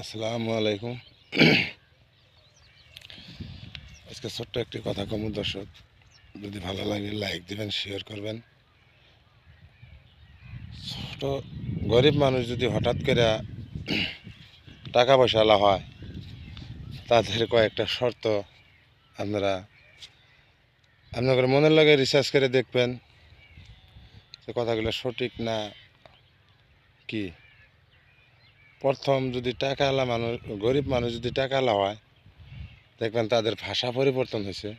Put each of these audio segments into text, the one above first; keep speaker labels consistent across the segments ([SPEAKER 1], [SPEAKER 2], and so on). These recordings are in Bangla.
[SPEAKER 1] আসসালামু আলাইকুম। আজকে ছোট্ট একটি কথা কম দর্শক, যদি ভালো লাগে লাইক দিবেন, শেয়ার করবেন। ছোট গরিব মানুষ যদি হঠাৎ করে টাকা পয়সা আলা হয়, তাদের কয়েকটা শর্ত আপনারা আপনাদের মনের লাগে রিসার্চ করে দেখবেন যে কথাগুলো সঠিক না কি। প্রথম, যদি টাকা আলা মানুষ, গরিব মানুষ যদি টাকা আলা হয়, দেখবেন তাদের ভাষা পরিবর্তন হয়েছে।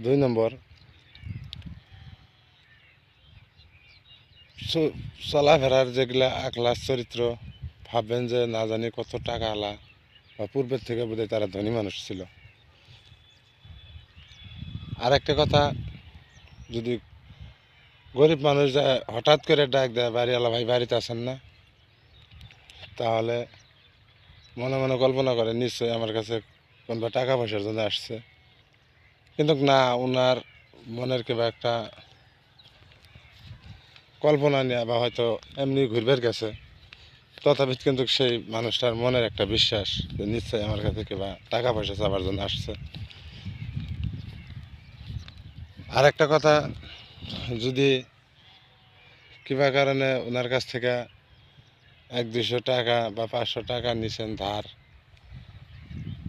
[SPEAKER 1] 2 নম্বর, চলাফেরার যেগুলা আখলাস চরিত্র, ভাববেন যে না জানি কত টাকা আলা বা পূর্বের থেকে বোধহয় তারা ধনী মানুষ ছিল। আর একটা কথা, যদি গরিব মানুষ যায় হঠাৎ করে ডাক দেয় বাড়িওয়ালা ভাই বাড়িতে আসেন না, তাহলে মনে মনে কল্পনা করে নিশ্চয়ই আমার কাছে কোনবা টাকা পয়সার জন্য আসছে। কিন্তু না, ওনার মনের কিংবা একটা কল্পনা নিয়ে বা হয়তো এমনি ঘুরবের গেছে, তথাপি কিন্তু সেই মানুষটার মনের একটা বিশ্বাস যে নিশ্চয়ই আমার কাছে কিংবা টাকা পয়সা চাবার জন্য আসছে। আর একটা কথা, যদি কিবা কারণে ওনার কাছ থেকে 100-200 টাকা বা 500 টাকা নিছেন ধার,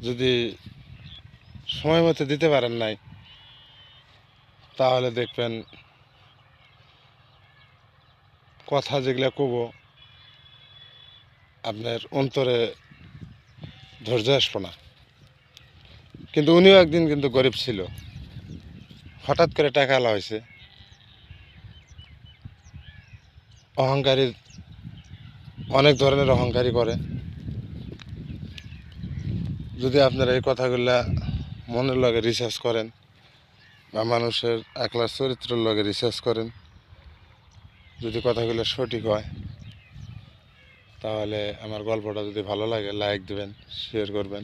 [SPEAKER 1] যদি সময় মতো দিতে পারেন নাই, তাহলে দেখবেন কথা যেগুলো কব আপনার অন্তরে ধৈর্য আসবো না। কিন্তু উনিও একদিন কিন্তু গরিব ছিল, হঠাৎ করে টাকা আলা হয়েছে। অহংকারী, অনেক ধরনের অহংকারী করে। যদি আপনারা এই কথাগুলা মনের লগে রিসার্চ করেন বা মানুষের একলা চরিত্রের লগে রিসার্চ করেন, যদি কথাগুলো সঠিক হয়, তাহলে আমার গল্পটা যদি ভালো লাগে লাইক দিবেন, শেয়ার করবেন।